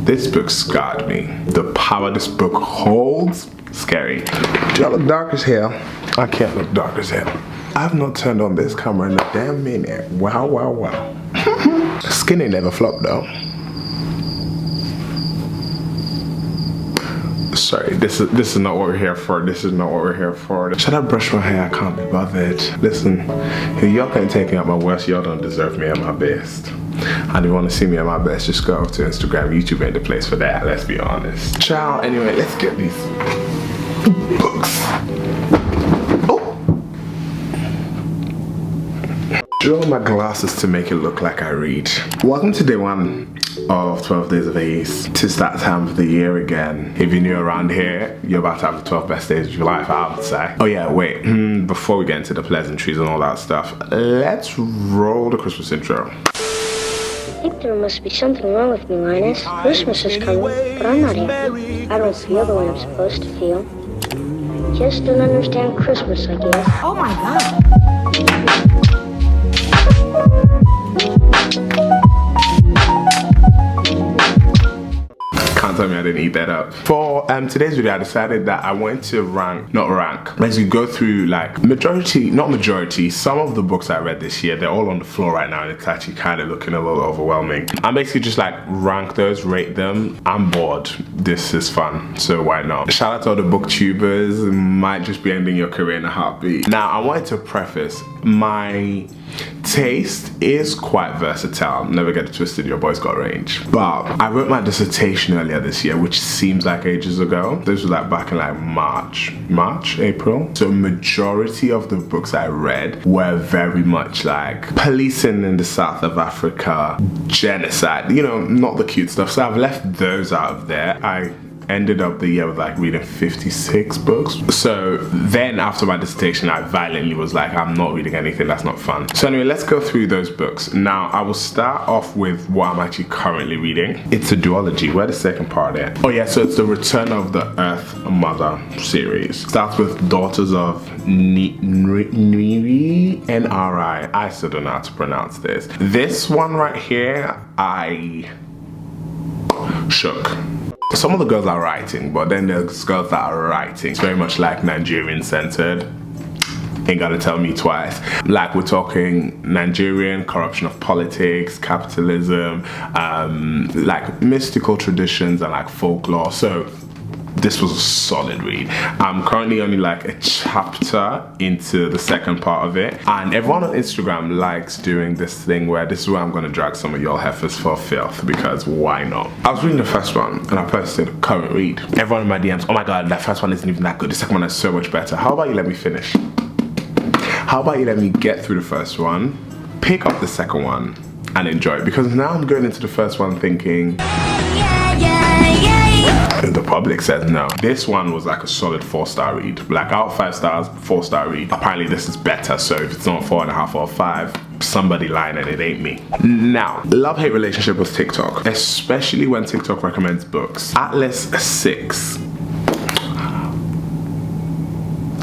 This book scarred me. The power this book holds, scary. Do I look dark as hell? I can't look dark as hell. I've not turned on this camera in a damn minute. Wow, wow, wow. Skin ain't never flopped though. Sorry, this is not what we're here for. This is not what we're here for. Should I brush my hair? I can't be bothered. Listen, if y'all can't take me at my worst, y'all don't deserve me at my best. And if you want to see me at my best, just go over to Instagram. YouTube ain't the place for that, let's be honest. Ciao. Anyway, let's get these books. Oh! Draw my glasses to make it look like I read. Welcome to day 1 of 12 days of Ehis. Tis that time of the year again. If you're new around here, you're about to have the 12 best days of your life, I would say. Oh yeah, wait, before we get into the pleasantries and all that stuff, let's roll the Christmas intro. I think there must be something wrong with me, Linus. Christmas is coming, but I'm not happy. I don't feel the way I'm supposed to feel. I just don't understand Christmas, I guess. Oh my God. Can't tell me I didn't eat that up. For today's video, I decided that I want to basically go through like some of the books I read this year. They're all on the floor right now and it's actually kind of looking a little overwhelming. I'm basically just like rank those, rate them. I'm bored. This is fun, so why not? Shout out to all the booktubers. Might just be ending your career in a heartbeat. Now, I wanted to preface my taste is quite versatile. Never get it twisted, your boy's got range. But I wrote my dissertation earlier this year, which seems like ages ago. This was like back in like March, April. So majority of the books I read were very much like policing in the south of Africa, genocide, you know, not the cute stuff. So I've left those out of there. I ended up the year with like reading 56 books. So then after my dissertation, I violently was like, I'm not reading anything, that's not fun. So anyway, let's go through those books. Now, I will start off with what I'm actually currently reading. It's a duology. Where's the second part at? Oh yeah, so it's the Return of the Earth Mother series. Starts with Daughters of Nri, N-R-I. I still don't know how to pronounce this. This one right here, I shook. Some of the girls are writing, but then there's girls that are writing. It's very much like Nigerian centered. Ain't gotta tell me twice. Like we're talking Nigerian, corruption of politics, capitalism, like mystical traditions and like folklore. So this was a solid read. I'm currently only like a chapter into the second part of it. And everyone on Instagram likes doing this thing where this is where I'm gonna drag some of y'all heifers for filth, because why not? I was reading the first one and I posted current read. Everyone in my DMs, oh my God, that first one isn't even that good. The second one is so much better. How about you let me finish? How about you let me get through the first one, pick up the second one and enjoy it? Because now I'm going into the first one thinking, the public says no. This one was like a solid 4-star read. Like out of 5 stars, 4-star read. Apparently this is better, so if it's not 4.5 or 5, somebody lying and it ain't me. Now, love-hate relationship with TikTok, especially when TikTok recommends books. Atlas 6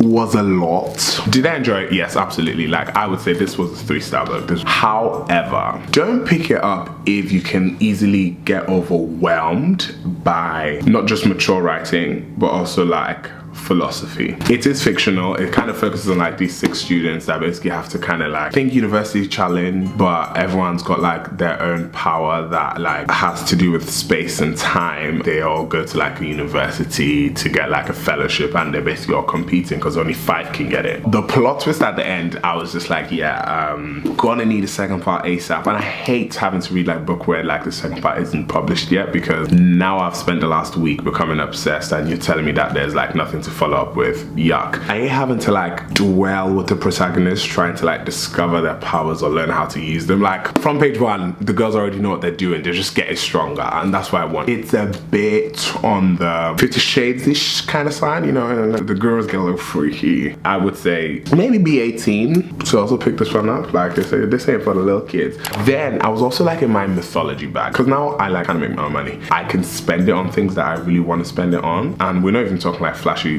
was a lot. Did I enjoy it? Yes, absolutely. Like I would say this was a 3-star book. However, don't pick it up if you can easily get overwhelmed by not just mature writing, but also like philosophy. It is fictional. It kind of focuses on like these 6 students that basically have to kind of like think university challenge, but everyone's got like their own power that like has to do with space and time. They all go to like a university to get like a fellowship and they're basically all competing because only 5 can get it. The plot twist at the end, I was just like, yeah, gonna need a second part ASAP. And I hate having to read like a book where like the second part isn't published yet, because now I've spent the last week becoming obsessed and you're telling me that there's like nothing to follow up with. Yuck. I ain't having to like dwell with the protagonist trying to like discover their powers or learn how to use them. Like from page 1, the girls already know what they're doing. They're just getting stronger, and that's what I want. It's a bit on the 50 Shades-ish kind of side, you know, and the girls get a little freaky. I would say maybe be 18 to also pick this one up. Like they say, this ain't for the little kids. Then I was also like in my mythology bag, because now I like kind of make my own money. I can spend it on things that I really want to spend it on, and we're not even talking like flashy.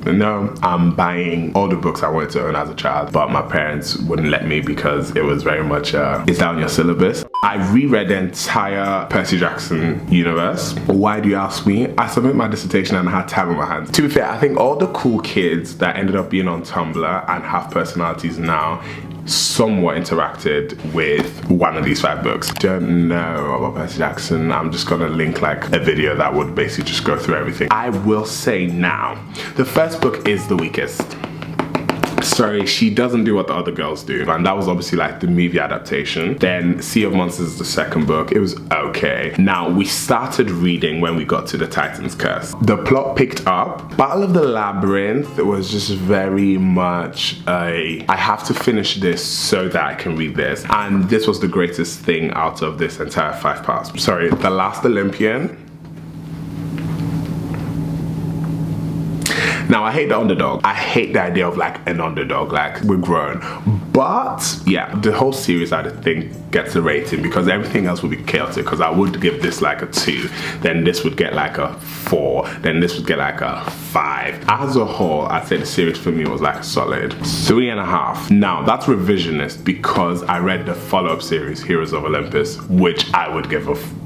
No, I'm buying all the books I wanted to own as a child, but my parents wouldn't let me because it was very much, it's down your syllabus. I reread the entire Percy Jackson universe. Why do you ask me? I submitted my dissertation and I had time on my hands. To be fair, I think all the cool kids that ended up being on Tumblr and have personalities now somewhat interacted with one of these 5 books. Don't know about Percy Jackson. I'm just gonna link like a video that would basically just go through everything. I will say now, the first book is the weakest. Sorry, she doesn't do what the other girls do, and that was obviously like the movie adaptation. Then Sea of Monsters is the second book. It was okay. Now we started reading when we got to the Titan's Curse. The plot picked up. Battle of the Labyrinth was just very much I have to finish this so that I can read this, and this was the greatest thing out of this entire 5 parts. Sorry, The Last Olympian. Now, I hate the underdog. I hate the idea of like an underdog, like we're grown. But yeah, the whole series I think gets a rating because everything else would be chaotic, because I would give this like a 2, then this would get like a 4, then this would get like a 5. As a whole, I'd say the series for me was like a solid 3.5. Now, that's revisionist because I read the follow-up series, Heroes of Olympus, which I would give a 4.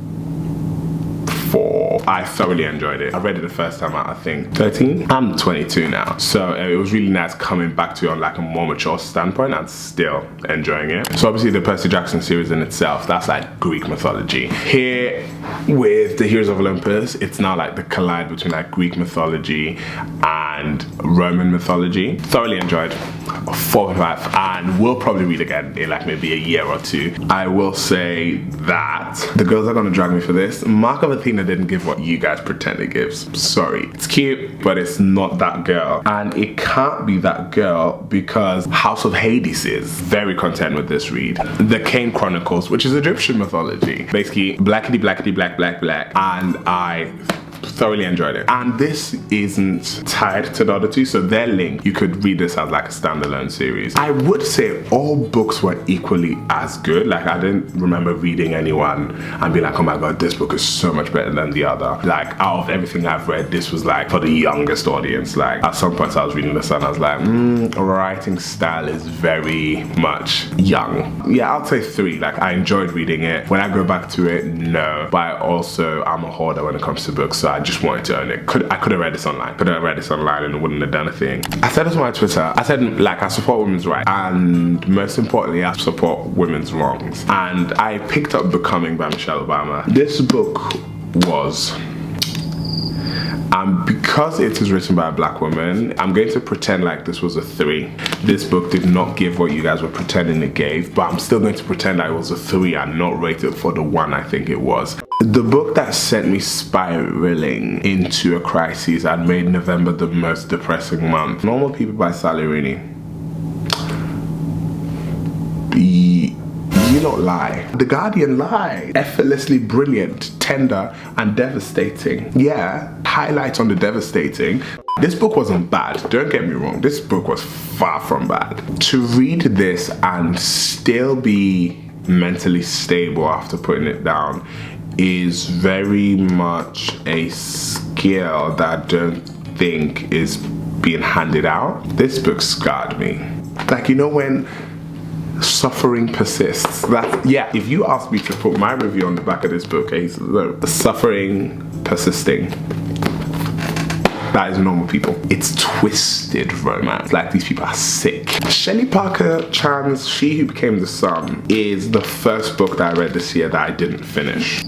I thoroughly enjoyed it. I read it the first time at I think 13. I'm 22 now, so it was really nice coming back to it on like a more mature standpoint and still enjoying it. So obviously the Percy Jackson series in itself, that's like Greek mythology. Here with the Heroes of Olympus, it's now like the collide between like Greek mythology and Roman mythology. Thoroughly enjoyed. 4.5, and we'll probably read again in like maybe a year or 2. I will say that the girls are gonna drag me for this. Mark of Athena didn't give what you guys pretend it gives. Sorry. It's cute, but it's not that girl. And it can't be that girl because House of Hades is very content with this read. The Cain Chronicles, which is Egyptian mythology. Basically, blackity blackity black black black. And I thoroughly enjoyed it. And this isn't tied to the other 2, so they're linked. You could read this as like a standalone series. I would say all books were equally as good. Like I didn't remember reading anyone and be like, oh my god, this book is so much better than the other. Like out of everything I've read, this was like for the youngest audience. Like at some point I was reading this and I was like, writing style is very much young. Yeah, I'll say 3. Like I enjoyed reading it. When I go back to it, no. But also I'm a hoarder when it comes to books, so I just wanted to own it. I could have read this online. Could have read this online and it wouldn't have done a thing. I said this on my Twitter. I said like I support women's rights, and most importantly I support women's wrongs. And I picked up Becoming by Michelle Obama. This book was, because it is written by a black woman, I'm going to pretend like this was a 3. This book did not give what you guys were pretending it gave, but I'm still going to pretend that it was a 3 and not rate it for the 1 I think it was. The book that sent me spiraling into a crisis and made November the most depressing month. Normal People by Sally Rooney. You don't lie. The Guardian lied. Effortlessly brilliant, tender, and devastating. Yeah, highlight on the devastating. This book wasn't bad, don't get me wrong. This book was far from bad. To read this and still be mentally stable after putting it down is very much a skill that I don't think is being handed out. This book scarred me. Like, you know when suffering persists? That, yeah, if you ask me to put my review on the back of this book, the suffering persisting. That is Normal People. It's twisted romance. Like, these people are sick. Shelley Parker Chan's She Who Became the Sun is the first book that I read this year that I didn't finish.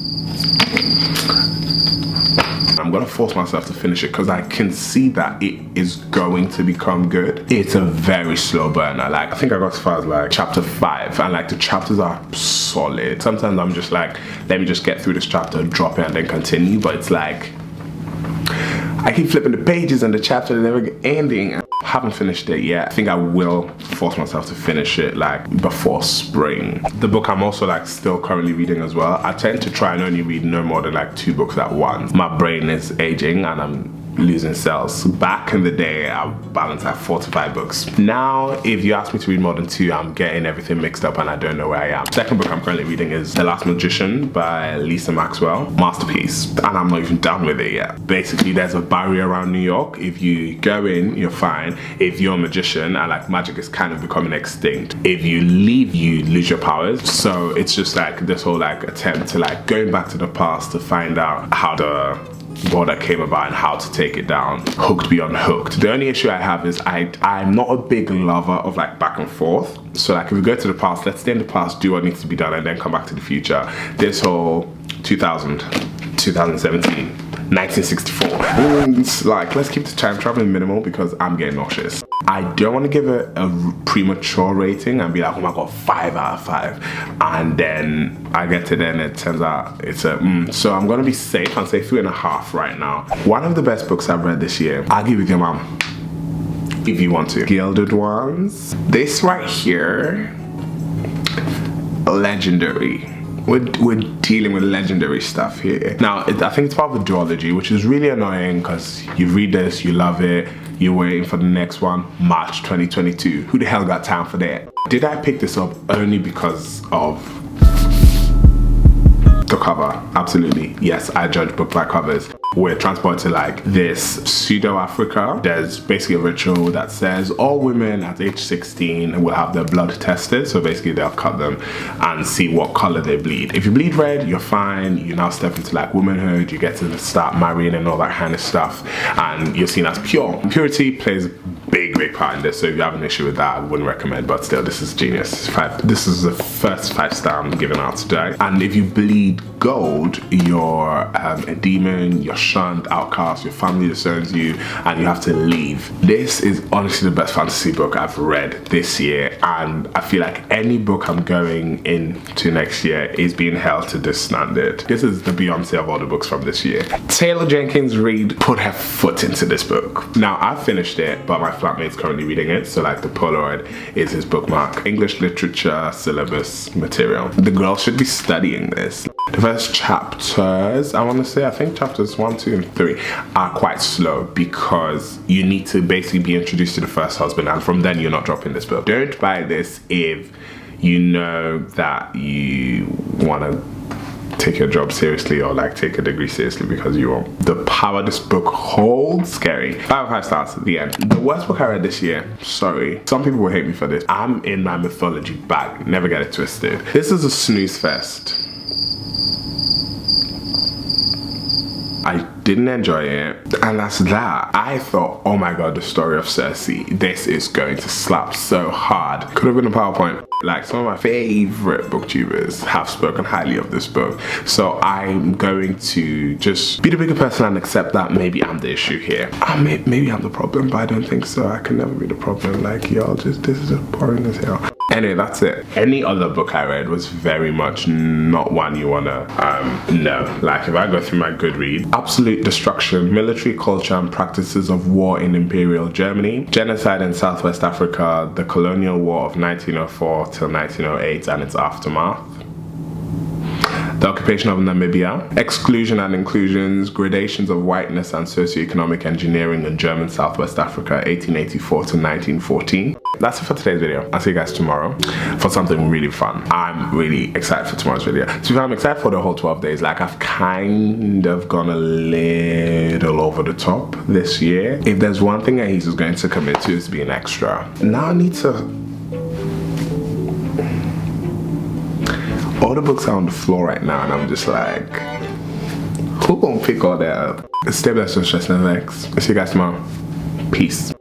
I'm gonna force myself to finish it because I can see that it is going to become good. It's a very slow burner. Like, I think I got as far as like chapter 5, and like the chapters are solid. Sometimes I'm just like, let me just get through this chapter, drop it, and then continue. But it's like, I keep flipping the pages and the chapter never get ending. I haven't finished it yet. I think I will force myself to finish it like before spring. The book I'm also like still currently reading as well. I tend to try and only read no more than like 2 books at once. My brain is aging and I'm losing sales. Back in the day, I balanced like 4 to 5 books. Now, if you ask me to read more than 2, I'm getting everything mixed up and I don't know where I am. Second book I'm currently reading is The Last Magician by Lisa Maxwell. Masterpiece. And I'm not even done with it yet. Basically, there's a barrier around New York. If you go in, you're fine. If you're a magician and like magic is kind of becoming extinct, if you leave, you lose your powers. So it's just like this whole like attempt to like going back to the past to find out how the world that came about and how to take it down. Hooked beyond hooked. The only issue I have is I'm not a big lover of like back and forth. So like if we go to the past, let's stay in the past, do what needs to be done, and then come back to the future. This whole 2000, 2017, 1964. And like, let's keep the time traveling minimal because I'm getting nauseous. I don't want to give it a premature rating and be like, oh my god, 5 out of 5. And then I get to then it turns out it's a So I'm gonna be safe and say 3.5 right now. One of the best books I've read this year. Argue with your mom if you want to. Gilded Ones. This right here, legendary. We're dealing with legendary stuff here. Now, I think it's part of the duology, which is really annoying because you read this, you love it, you're waiting for the next one, March 2022. Who the hell got time for that? Did I pick this up only because of the cover? Absolutely. Yes, I judge book by covers. We're transported to like this pseudo-Africa. There's basically a ritual that says all women at age 16 will have their blood tested. So basically they'll cut them and see what color they bleed. If you bleed red, you're fine. You now step into like womanhood. You get to start marrying and all that kind of stuff. And you're seen as pure. Purity plays a big part in this. So if you have an issue with that, I wouldn't recommend. But still, this is genius. This is the first 5-star I'm giving out today. And if you bleed gold, you're a demon, you're shunned, outcast, your family disowns you, and you have to leave. This is honestly the best fantasy book I've read this year, and I feel like any book I'm going into next year is being held to this standard. This is the Beyonce of all the books from this year. Taylor Jenkins Reid put her foot into this book. Now, I've finished it, but my flatmate's currently reading it, so like the Polaroid is his bookmark. English literature syllabus material. The girl should be studying this. The first chapters, I want to say, I think chapters 1, 2, and 3 are quite slow because you need to basically be introduced to the first husband, and from then you're not dropping this book. Don't buy this if you know that you want to take your job seriously or like take a degree seriously, because you won't. The power this book holds, scary. 5 out of 5 stars at the end. The worst book I read this year, sorry, some people will hate me for this. I'm in my mythology bag, never get it twisted. This is a snooze fest. I didn't enjoy it, and that's that. I thought, oh my god, the story of Cersei, this is going to slap so hard. Could have been a PowerPoint. Like, some of my favorite booktubers have spoken highly of this book, so I'm going to just be the bigger person and accept that maybe I'm the issue here. Maybe I'm the problem, but I don't think so. I can never be the problem. Like, y'all just, this is just boring as hell. Anyway, that's it. Any other book I read was very much not one you wanna know. Like, if I go through my Goodreads, Absolute Destruction, Military Culture and Practices of War in Imperial Germany, Genocide in Southwest Africa, the Colonial War of 1904 till 1908 and its aftermath, The Occupation of Namibia, Exclusion and Inclusions, Gradations of Whiteness and Socioeconomic Engineering in German Southwest Africa, 1884 to 1914. That's it for today's video. I'll see you guys tomorrow for something really fun. I'm really excited for tomorrow's video. So I'm excited for the whole 12 days. Like, I've kind of gone a little over the top this year. If there's one thing Ehis is going to commit to, is to be an extra. Now I need to... All the books are on the floor right now, and I'm just like, who gonna pick all that up? Stay blessed, stress, and next. See you guys tomorrow. Peace.